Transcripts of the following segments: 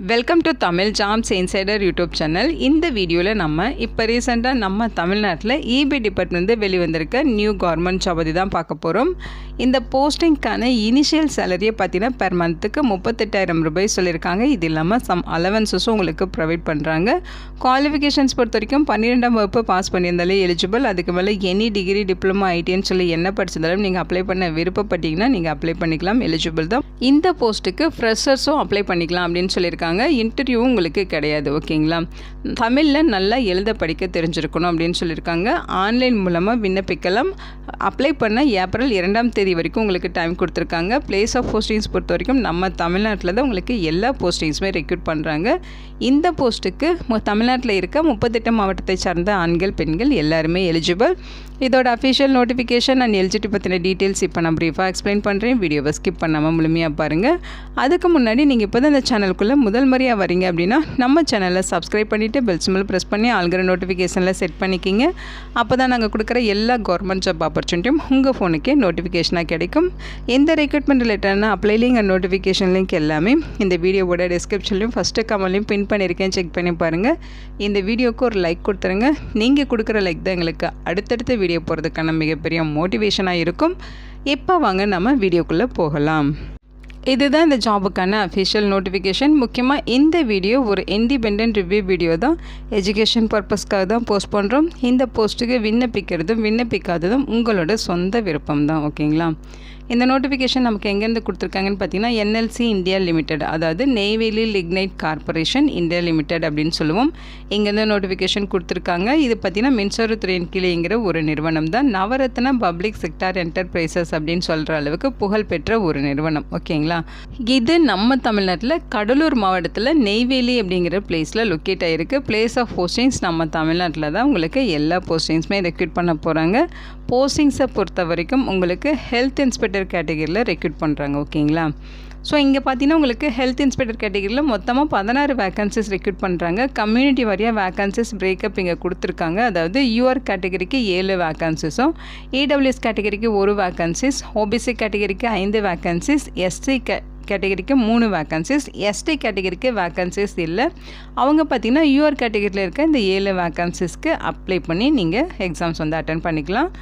Welcome to Tamil jobs insider YouTube channel. இந்த வீடியோவில் நம்ம இப்போ ரீசெண்டாக நம்ம தமிழ்நாட்டில் இபி டிபார்ட்மெண்ட் வெளிவந்திருக்க நியூ கவர்மெண்ட் ஜாப் பற்றி தான் பார்க்க போகிறோம். இந்த போஸ்டிங்க்கான இனிஷியல் சேலரியை பார்த்தீங்கன்னா பெர் மந்த்துக்கு 38,000 ரூபாய் சொல்லியிருக்காங்க. இது இல்லாமல் சம் அலவன்சஸும் உங்களுக்கு ப்ரொவைட் பண்ணுறாங்க. குவாலிஃபிகேஷன்ஸ் பொறுத்த வரைக்கும் 12ஆம் வகுப்பு பாஸ் பண்ணியிருந்தாலே எலிஜிபிள். அதுக்கு மேலே எனி டிகிரி டிப்ளமா ஐடின்னு சொல்லி என்ன படிச்சிருந்தாலும் நீங்கள் அப்ளை பண்ண விருப்பப்பட்டீங்கன்னா நீங்கள் அப்ளை பண்ணிக்கலாம், எலிஜிபிள் தான். இந்த போஸ்ட்டுக்கு ஃப்ரெஷர்ஸும் அப்ளை பண்ணிக்கலாம் அப்படின்னு சொல்லியிருக்காங்க. இன்டர்வியூவும் உங்களுக்கு கிடையாது, ஓகேங்களா. தமிழில் நல்லா எழுத படிக்க தெரிஞ்சிருக்கணும் அப்படின்னு சொல்லியிருக்காங்க. ஆன்லைன் மூலமாக விண்ணப்பிக்கலாம். அப்ளை பண்ண ஏப்ரல் 2ஆம் தேதி வரைக்கும் உங்களுக்கு டைம் கொடுத்துருக்காங்க. பிளேஸ் ஆஃப் போஸ்டிங்ஸ் பொறுத்த வரைக்கும் நம்ம தமிழ்நாட்டில் தான் உங்களுக்கு எல்லா போஸ்டிங்ஸுமே ரெக்ரூட் பண்ணுறாங்க. இந்த போஸ்ட்டுக்கு தமிழ்நாட்டில் இருக்க 38 மாவட்டத்தை சார்ந்த ஆண்கள் பெண்கள் எல்லாருமே எலிஜிபிள். இதோட அஃபிஷியல் நோட்டிஃபிகேஷன் அண்ட் எலிஜிபிலிட்டி பற்றின டீட்டெயில்ஸ் இப்போ நான் ப்ரீஃபாக எக்ஸ்பிளைன் பண்ணுறேன். வீடியோவை ஸ்கிப் பண்ணாமல் முழுமையாக பாருங்கள். அதுக்கு முன்னாடி நீங்கள் இப்போ தான் இந்த சேனலுக்குள்ளே முதல் முறையாக வரீங்க அப்படின்னா நம்ம சேனலை சப்ஸ்கிரைப் பண்ணிவிட்டு பெல் சிம்பிள் ப்ரெஸ் பண்ணி ஆல்கிற நோட்டிஃபிகேஷனில் செட் பண்ணிக்கிங்க. அப்போ தான் நாங்கள் கொடுக்குற எல்லா கவர்மெண்ட் ஜாப் ஆப்பர்ச்சுனிட்டியும் உங்கள் ஃபோனுக்கே நோட்டிஃபிகேஷனாக கிடைக்கும். இந்த ரெக்ரூட்மெண்ட் ரிலேட்டடான apply link and notification link எல்லாமே இந்த வீடியோவோட டிஸ்கிரிப்ஷன்லையும் ஃபஸ்ட்டு கமெண்ட்லையும் பின் பண்ணியிருக்கேன், செக் பண்ணி பாருங்கள். இந்த வீடியோவுக்கு ஒரு லைக் கொடுத்துருங்க. நீங்கள் கொடுக்குற லைக் தான் எங்களுக்கு அடுத்தடுத்த வீடியோ போகிறதுக்கான மிகப்பெரிய மோட்டிவேஷனாக இருக்கும். இப்போ வாங்க நம்ம வீடியோக்குள்ளே போகலாம். இதுதான் இந்த ஜாபுக்கான அஃபிஷியல் நோட்டிஃபிகேஷன். முக்கியமாக இந்த வீடியோ ஒரு இண்டிபெண்டன்ட் ரிவ்யூ வீடியோ தான். எஜுகேஷன் பர்பஸ்க்காக தான் போஸ்ட் பண்ணுறோம். இந்த போஸ்ட்டுக்கு விண்ணப்பிக்கிறதும் விண்ணப்பிக்காததும் உங்களோட சொந்த விருப்பம் தான், ஓகேங்களா. இந்த நோட்டிஃபிகேஷன் நமக்கு எங்கேருந்து கொடுத்துருக்காங்கன்னு பார்த்தீங்கன்னா என்எல்சி இந்தியா லிமிடெட், அதாவது Neyveli lignite corporation India limited அப்படின்னு சொல்லுவோம். இங்கேருந்து நோட்டிஃபிகேஷன் கொடுத்துருக்காங்க. இது பார்த்தீங்கன்னா மின்சாரத்துறையின் கீழேங்கிற ஒரு நிறுவனம் தான். நவரத்ன பப்ளிக் செக்டார் என்டர்பிரைசஸ் அப்படின்னு சொல்கிற அளவுக்கு புகழ்பெற்ற ஒரு நிறுவனம், ஓகேங்களா. இது நம்ம தமிழ்நாட்டில் கடலூர் மாவட்டத்தில் நெய்வேலி அப்படிங்கிற பிளேஸில் லொக்கேட் ஆகிருக்கு. பிளேஸ் ஆஃப் போஸ்டிங்ஸ் நம்ம தமிழ்நாட்டில் தான் உங்களுக்கு எல்லா போஸ்டிங்ஸுமே ரெக்ரூட் பண்ண போகிறாங்க. போஸ்டிங்ஸை பொறுத்த வரைக்கும் உங்களுக்கு ஹெல்த் இன்ஸ்பெக்டர் கேட்டகரியில் ரெக்ரூட் பண்ணுறாங்க, ஓகேங்களா. ஸோ இங்கே பார்த்தீங்கன்னா உங்களுக்கு ஹெல்த் இன்ஸ்பெக்டர் கேட்டகரியில் மொத்தமாக 16 வேக்கன்சிஸ் ரெக்ரூட் பண்ணுறாங்க. கம்யூனிட்டி வாரியாக வேக்கன்சிஸ் பிரேக்கப் இங்கே கொடுத்துருக்காங்க. அதாவது யூஆர் கேட்டகரிக்கு 7 வேக்கன்சிஸும், இடபிள்யூஎஸ் கேட்டகரிக்கு 1 வேக்கன்சிஸ், ஓபிசி கேட்டகரிக்கு 5 வேக்கன்சிஸ், எஸ்சி கேட்டகரிக்கு 3 வேக்கன்சிஸ், எஸ்டி கேட்டகரிக்கு வேக்கன்சிஸ் இல்லை. அவங்க பார்த்திங்கன்னா யூஆர் கேட்டகரியில் இருக்க இந்த 7 வேக்கன்சிஸ்க்கு அப்ளை பண்ணி நீங்கள் எக்ஸாம்ஸ் வந்து அட்டன் பண்ணிக்கலாம்.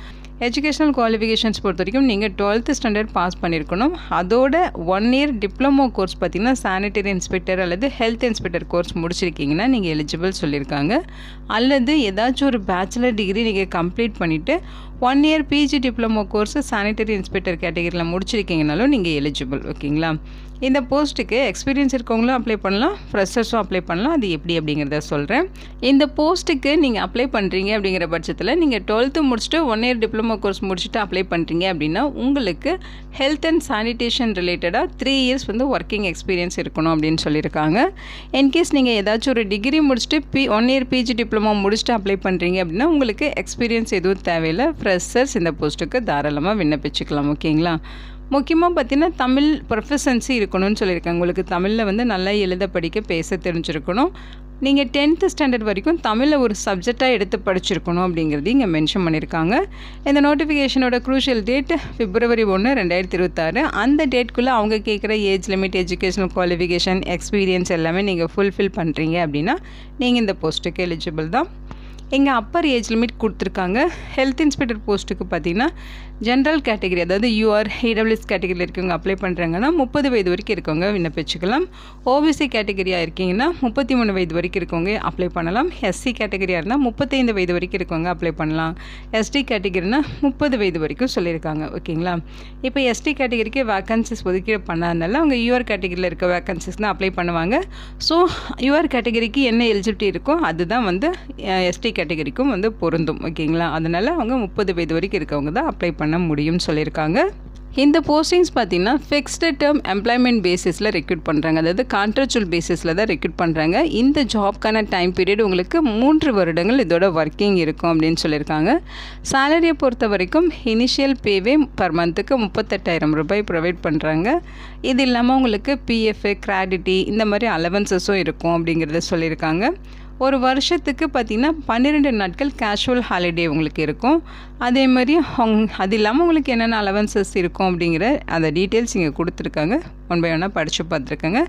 எஜுகேஷனல் குவாலிஃபிகேஷன்ஸ் பொறுத்த வரைக்கும் நீங்கள் 12th ஸ்டாண்டர்ட் பாஸ் பண்ணியிருக்கணும். அதோட 1 இயர் டிப்ளமோ கோர்ஸ் பார்த்திங்கன்னா சானிட்டரி இன்ஸ்பெக்டர் அல்லது ஹெல்த் இன்ஸ்பெக்டர் கோர்ஸ் முடிச்சிருக்கீங்கன்னா நீங்கள் எலிஜிபிள் சொல்லியிருக்காங்க. அல்லது ஏதாச்சும் ஒரு பேச்சுலர் டிகிரி நீங்கள் கம்ப்ளீட் பண்ணிவிட்டு 1 year PG diploma course sanitary inspector கேட்டகரியில் முடிச்சிருக்கீங்கனாலும் நீங்கள் எலிஜிபிள், ஓகேங்களா. இந்த போஸ்ட்டுக்கு எக்ஸ்பீரியன்ஸ் இருக்கவங்களும் அப்ளை பண்ணலாம், ஃப்ரெஷர்ஸும் அப்ளை பண்ணலாம். அது எப்படி அப்படிங்கிறத சொல்கிறேன். இந்த போஸ்ட்டுக்கு நீங்கள் அப்ளை பண்ணுறீங்க அப்படிங்கிற பட்சத்தில் நீங்கள் 12th முடிச்சுட்டு 1 இயர் டிப்ளமோ கோர்ஸ் முடிச்சுட்டு அப்ளை பண்ணுறீங்க அப்படின்னா உங்களுக்கு ஹெல்த் அண்ட் சானிடேஷன் ரிலேட்டடாக 3 இயர்ஸ் வந்து ஒர்க்கிங் எக்ஸ்பீரியன்ஸ் இருக்கணும் அப்படின்னு சொல்லியிருக்காங்க. இன்கேஸ் நீங்கள் ஏதாச்சும் ஒரு டிகிரி முடிச்சுட்டு 1 இயர் பிஜி டிப்ளமோ முடிச்சுட்டு அப்ளை பண்ணுறீங்க அப்படின்னா உங்களுக்கு எக்ஸ்பீரியன்ஸ் எதுவும் தேவையில்லை. ஃப்ரெஷர்ஸ் இந்த போஸ்ட்டுக்கு தாராளமாக விண்ணப்பிச்சுக்கலாம், ஓகேங்களா. முக்கியமாக பார்த்தீங்கன்னா தமிழ் ப்ரொஃபஷன்சி இருக்கணும்னு சொல்லியிருக்காங்க. உங்களுக்கு தமிழில் வந்து நல்லா எழுத படிக்க பேச தெரிஞ்சிருக்கணும். நீங்கள் 10th ஸ்டாண்டர்ட் வரைக்கும் தமிழில் ஒரு சப்ஜெக்டாக எடுத்து படிச்சிருக்கணும் அப்படிங்கிறது இங்கே மென்ஷன் பண்ணியிருக்காங்க. இந்த நோட்டிஃபிகேஷனோட க்ரூஷியல் டேட் February 1, 2026. அந்த டேட்குள்ளே அவங்க கேட்குற age limit, educational qualification, experience எல்லாமே நீங்கள் ஃபுல்ஃபில் பண்ணுறீங்க அப்படின்னா நீங்கள் இந்த போஸ்ட்டுக்கு எலிஜிபிள் தான். இங்கே அப்பர் ஏஜ் லிமிட் கொடுத்துருக்காங்க. ஹெல்த் இன்ஸ்பெக்டர் போஸ்ட்டுக்கு பார்த்தீங்கன்னா ஜென்ரல் கேட்டகரி, அதாவது யூஆர் இடபிள்யூஎஸ் கேட்டகரியில் இருக்கவங்க அப்ளை பண்ணுறாங்கன்னா 30 வயது வரைக்கும் இருக்கவங்க விண்ணப்பிச்சுக்கலாம். ஓபிசி கேட்டகரியாக இருக்கீங்கன்னா 33 வயது வரைக்கும் இருக்கவங்க அப்ளை பண்ணலாம். எஸ்சி கேட்டகரியாக இருந்தால் 35 வயது வரைக்கும் இருக்கவங்க அப்ளை பண்ணலாம். எஸ்டி கேட்டகரினா 30 வயது வரைக்கும் சொல்லியிருக்காங்க, ஓகேங்களா. இப்போ எஸ்டி கேட்டகரிக்கு வேக்கன்சிஸ் ஒதுக்கீடு பண்ணாதனால அவங்க யூஆர் கேட்டகரியில் இருக்க வேக்கன்சிஸ் தான் அப்ளை பண்ணுவாங்க. ஸோ யூஆர் கேட்டகரிக்கு என்ன எலிஜிபிலிட்டி இருக்கோ அதுதான் வந்து எஸ்டி கேட்டகரிக்கும் வந்து பொருந்தும், ஓகேங்களா. அதனால் அவங்க 30 வயது வரைக்கும் இருக்கவங்க தான் அப்ளை பண்ண முடியும்னு சொல்லியிருக்காங்க. இந்த போஸ்டிங்ஸ் பார்த்திங்கன்னா ஃபிக்ஸ்டு டேர்ம் எம்ப்ளாய்மெண்ட் பேசிஸில் ரெக்ரூட் பண்ணுறாங்க. அதாவது கான்ட்ராக்சுவல் பேசிஸில் தான் ரெக்ரூட் பண்ணுறாங்க. இந்த ஜாப்க்கான டைம் பீரியட் உங்களுக்கு 3 வருடங்கள் இதோட ஒர்க்கிங் இருக்கும் அப்படின்னு சொல்லியிருக்காங்க. சேலரியை பொறுத்த வரைக்கும் இனிஷியல் பேவே பர் மந்த்துக்கு 38,000 ரூபாய் ப்ரொவைட் பண்ணுறாங்க. இது இல்லாமல் உங்களுக்கு பிஎஃப், கிராடிட்டி இந்த மாதிரி அலவன்சஸும் இருக்கும் அப்படிங்கிறத சொல்லியிருக்காங்க. ஒரு வருஷத்துக்கு பார்த்திங்கன்னா 12 நாட்கள் கேஷுவல் ஹாலிடே உங்களுக்கு இருக்கும். அதே மாதிரி அது இல்லாமல் உங்களுக்கு என்னென்ன அலவன்சஸ் இருக்கும் அப்படிங்கிற அந்த டீட்டெயில்ஸ் இங்கே கொடுத்துருக்காங்க. ஒன் பை ஒன்னாக படித்து பார்த்துருக்காங்க.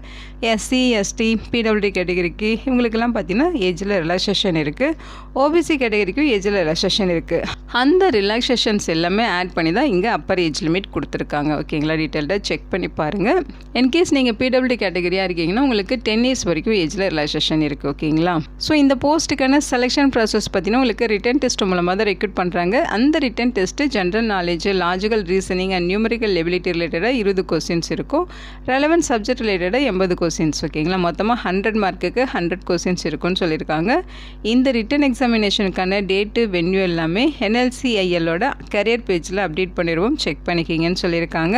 எஸ்சி, எஸ்டி, பிடபிள்யூடி கேட்டகரிக்கு இவங்களுக்கெல்லாம் பார்த்திங்கன்னா ஏஜில் ரிலாக்ஸேஷன் இருக்குது. ஓபிசி கேட்டகரிக்கும் ஏஜில் ரிலாக்ஸேஷன் இருக்குது. அந்த ரிலாக்ஸேஷன்ஸ் எல்லாமே ஆட் பண்ணி தான் இங்கே அப்பர் ஏஜ் லிமிட் கொடுத்துருக்காங்க. ஓகேங்களா, டீட்டெயில்டாக செக் பண்ணி பாருங்கள். இன்கேஸ் நீங்கள் பிடபிள்யூடி கேட்டகரியாக இருக்கீங்கன்னா உங்களுக்கு 10 இயர்ஸ் வரைக்கும் ஏஜில் ரிலாக்ஸேஷன் இருக்குது. ஓகேங்களா, ஸோ இந்த போஸ்ட்டுக்கான செலெக்ஷன் ப்ராசஸ் பார்த்திங்கன்னா உங்களுக்கு ரிட்டன் டெஸ்ட் மூலமாக தான் ரெக்ரூட் பண்ணுறாங்க. அந்த written test general knowledge, logical reasoning and numerical ability ரிலேட்டடாக 20 கொஸ்டின்ஸ் இருக்கும். ரெலவென்ட் சப்ஜெக்ட் ரிலேட்டடாக 80 கொஸ்டின்ஸ். ஓகேங்களா, மொத்தமாக 100 மார்க்குக்கு 100 கொஸ்டின்ஸ் இருக்குன்னு சொல்லியிருக்காங்க. இந்த ரிட்டன் எக்ஸாமினேஷனுக்கான டேட்டு, வென்யூ எல்லாமே NLCILோட கரியர் பேஜில் அப்டேட் பண்ணிடுவோம், செக் பண்ணிக்கிங்கன்னு சொல்லியிருக்காங்க.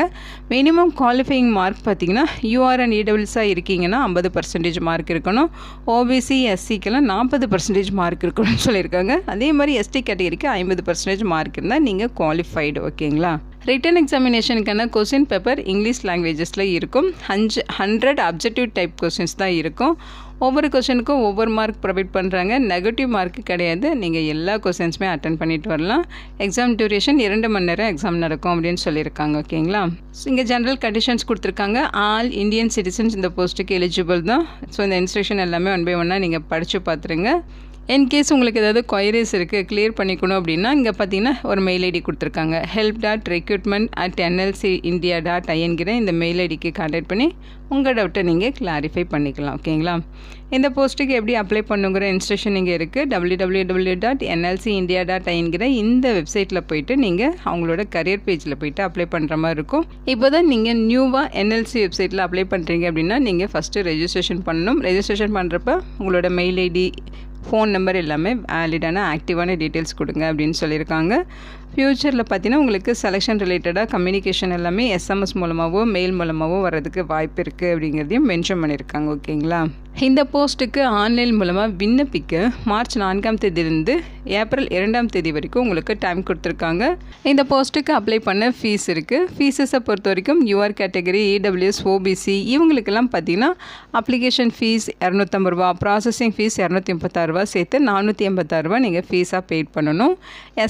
மினிமம் குவாலிஃபையிங் மார்க் பார்த்திங்கன்னா UR அண்ட் EWSஆக இருக்கீங்கன்னா 50% மார்க் இருக்கணும். OBC, SCக்கெல்லாம் 40% மார்க் இருக்கணும்னு சொல்லியிருக்காங்க. அதே மாதிரி ST கேட்டகரிக்கு 50% மார்க் இருந்தால் நீங்கள் குவாலிஃபைடு. ஓகேங்களா, ரிட்டன் எக்ஸாமினேஷனுக்கான கொஸ்டின் பேப்பர் இங்கிலீஷ் லாங்குவேஜஸில் இருக்கும். 100 அப்ஜெக்டிவ் டைப் கொஸ்டின்ஸ் தான் இருக்கும். ஒவ்வொரு கொஸ்டினுக்கும் ஒவ்வொரு மார்க் ப்ரொவைட் பண்ணுறாங்க. நெகட்டிவ் மார்க்கு கிடையாது. நீங்கள் எல்லா கொஸ்டின்ஸுமே அட்டன் பண்ணிட்டு வரலாம். எக்ஸாம் டியூரேஷன் 2 மணி நேரம் எக்ஸாம் நடக்கும் அப்படின்னு சொல்லியிருக்காங்க. ஓகேங்களா, ஸோ இங்கே ஜென்ரல் கண்டிஷன்ஸ் கொடுத்துருக்காங்க. ஆல் இந்தியன் சிட்டிசன்ஸ் இந்த போஸ்ட்டுக்கு எலிஜிபிள் தான். ஸோ இந்த இன்ஸ்ட்ரக்ஷன் எல்லாமே ஒன் பை ஒன்னாக நீங்கள் படித்து பார்த்துருங்க. இன்கேஸ் உங்களுக்கு ஏதாவது கொயரிஸ் இருக்குது, கிளியர் பண்ணிக்கணும் அப்படின்னா இங்கே பார்த்தீங்கன்னா ஒரு மெயில் ஐடி கொடுத்துருக்காங்க. help.recruitment@nlcindia.inங்கிற இந்த மெயில் ஐடிக்கு கான்டாக்ட் பண்ணி உங்கள் டவுட்டை நீங்கள் கிளாரிஃபை பண்ணிக்கலாம். ஓகேங்களா, இந்த போஸ்ட்டுக்கு எப்படி அப்ளை பண்ணுங்கிற இன்ஸ்ட்ரக்ஷன் இங்கே இருக்குது. www.nlcindia.inங்கிற இந்த வெப்சைட்டில் போய்ட்டு நீங்கள் அவங்களோட கரியர் பேஜில் போய்ட்டு அப்ளை பண்ணுற மாதிரி இருக்கும். இப்போ தான் நீங்கள் நியூவாக NLC வெப்சைட்டில் அப்ளை பண்ணுறீங்க அப்படின்னா நீங்கள் ஃபஸ்ட்டு ரெஜிஸ்ட்ரேஷன் பண்ணணும். ரெஜிஸ்ட்ரேஷன் பண்ணுறப்ப உங்களோட மெயில் ஐடி, ஃபோன் நம்பர் எல்லாமே வேலிடான ஆக்டிவான டீட்டெயில்ஸ் கொடுங்க அப்படின்னு சொல்லியிருக்காங்க. ஃப்யூச்சரில் பார்த்தீங்கன்னா உங்களுக்கு செலெக்ஷன் ரிலேட்டடாக கம்யூனிகேஷன் எல்லாமே SMS மூலமாகவோ மெயில் மூலமாகவோ வர்றதுக்கு வாய்ப்பு இருக்குது அப்படிங்கிறதையும் மென்ஷன் பண்ணியிருக்காங்க. ஓகேங்களா, இந்த போஸ்ட்டுக்கு ஆன்லைன் மூலமாக விண்ணப்பிக்க மார்ச் 4ஆம் தேதியிலிருந்து ஏப்ரல் 2ஆம் தேதி வரைக்கும் உங்களுக்கு டைம் கொடுத்துருக்காங்க. இந்த போஸ்ட்டுக்கு அப்ளை பண்ண ஃபீஸ் இருக்குது. ஃபீஸஸை பொறுத்த வரைக்கும் UR கேட்டகரி, EWS, OBC இவங்களுக்கெல்லாம் பார்த்தீங்கன்னா அப்ளிகேஷன் ஃபீஸ் 250 ரூபா, ப்ராசஸிங் ஃபீஸ் 236 ரூபா, சேர்த்து 486 ரூபா நீங்கள் ஃபீஸாக பெய்ட் பண்ணணும்.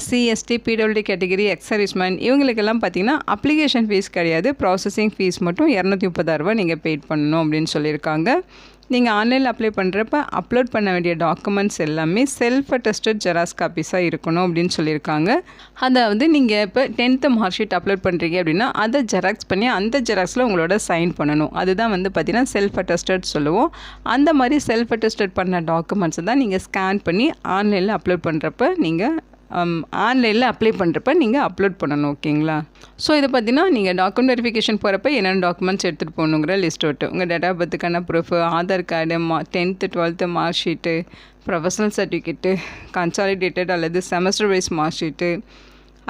SC, ST, PWD category, ex-serviceman இவங்களுக்கெல்லாம் பார்த்தீங்கன்னா அப்ளிகேஷன் ஃபீஸ் கிடையாது, ப்ராசஸிங் ஃபீஸ் மட்டும் 236 ரூபா நீங்கள் பெய்ட் பண்ணணும் அப்படின்னு சொல்லியிருக்காங்க. நீங்கள் ஆன்லைனில் அப்ளை பண்ணுறப்ப அப்லோட் பண்ண வேண்டிய டாக்குமெண்ட்ஸ் எல்லாமே செல்ஃப் அட்டஸ்டட் ஜெராக்ஸ் காப்பீஸாக இருக்கணும் அப்படின்னு சொல்லியிருக்காங்க. அதாவது நீங்கள் இப்போ 10th மார்க் ஷீட் அப்லோட் பண்ணுறீங்க அப்படின்னா அதை ஜெராக்ஸ் பண்ணி அந்த ஜெராக்ஸில் உங்களோட சைன் பண்ணணும். அதுதான் வந்து பார்த்திங்கன்னா செல்ஃப் அட்டஸ்டட் சொல்லுவோம். அந்த மாதிரி செல்ஃப் அட்டஸ்டட் பண்ண டாக்குமெண்ட்ஸை தான் நீங்கள் ஸ்கேன் பண்ணி ஆன்லைனில் அப்லோட் பண்ணுறப்ப நீங்கள் ஆன்லைனில் அப்ளை பண்ணுறப்ப நீங்கள் அப்லோட் பண்ணணும். ஓகேங்களா, ஸோ இதை பார்த்தீங்கன்னா நீங்கள் டாக்குமெண்ட் வெரிஃபிகேஷன் போகிறப்ப என்னென்ன டாக்குமெண்ட்ஸ் எடுத்துகிட்டு போகணுங்கிற லிஸ்ட் விட்டு உங்கள் டேட் ஆஃப் பர்த்துக்கான proof, Aadhaar card, 10th 12th mark sheet, professional certificate, consolidated அல்லது செமஸ்டர் வைஸ் மார்க் ஷீட்டு,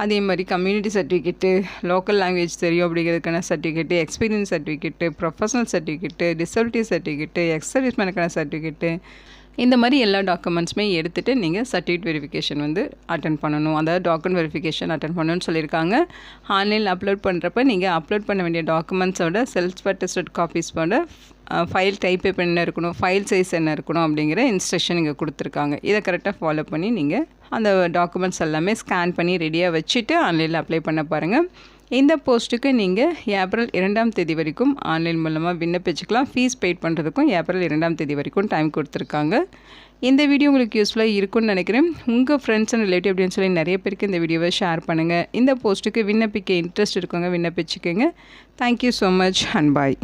அதே மாதிரி கம்யூனிட்டி சர்டிஃபிகேட்டு, லோக்கல் லாங்குவேஜ் தெரியும் அப்படிங்கிறதுக்கான certificate, experience certificate, professional certificate, disability certificate, எக்ஸர்வீஸ்மேனுக்கான சர்டிஃபிகேட்டு, இந்த மாதிரி எல்லா டாக்குமெண்ட்ஸுமே எடுத்துகிட்டு நீங்கள் சர்டிஃபிகேட் வெரிஃபிகேஷன் வந்து அட்டன் பண்ணணும். அதாவது டாக்குமெண்ட் வெரிஃபிகேஷன் அட்டன் பண்ணணும்னு சொல்லியிருக்காங்க. ஆன்லைனில் அப்லோட் பண்ணுறப்ப நீங்கள் அப்லோட் பண்ண வேண்டிய டாக்குமெண்ட்ஸோட செல்ஃப் அட்டஸ்டட் காப்பீஸோட ஃபைல் டைப் என்ன இருக்கணும், ஃபைல் சைஸ் என்ன இருக்கணும் அப்படிங்கிற இன்ஸ்ட்ரக்ஷன் இங்கே கொடுத்துருக்காங்க. இதை கரெக்டாக ஃபாலோ பண்ணி நீங்கள் அந்த டாக்குமெண்ட்ஸ் எல்லாமே ஸ்கேன் பண்ணி ரெடியாக வச்சுட்டு ஆன்லைனில் அப்ளை பண்ண பாருங்கள். இந்த போஸ்ட்டுக்கு நீங்கள் ஏப்ரல் 2ஆம் தேதி வரைக்கும் ஆன்லைன் மூலமாக விண்ணப்பிச்சுக்கலாம். ஃபீஸ் பெய்ட் பண்ணுறதுக்கும் ஏப்ரல் 2ஆம் தேதி வரைக்கும் டைம் கொடுத்துருக்காங்க. இந்த வீடியோ உங்களுக்கு யூஸ்ஃபுல்லாக இருக்கும்னு நினைக்கிறேன். உங்கள் ஃப்ரெண்ட்ஸ் அண்ட் ரிலேட்டிவ் அப்படின்னு சொல்லி நிறைய பேருக்கு இந்த வீடியோவை ஷேர் பண்ணுங்கள். இந்த போஸ்ட்டுக்கு விண்ணப்பிக்க இன்ட்ரெஸ்ட் இருக்கவங்க விண்ணப்பிச்சுக்கோங்க. Thank you so much and bye.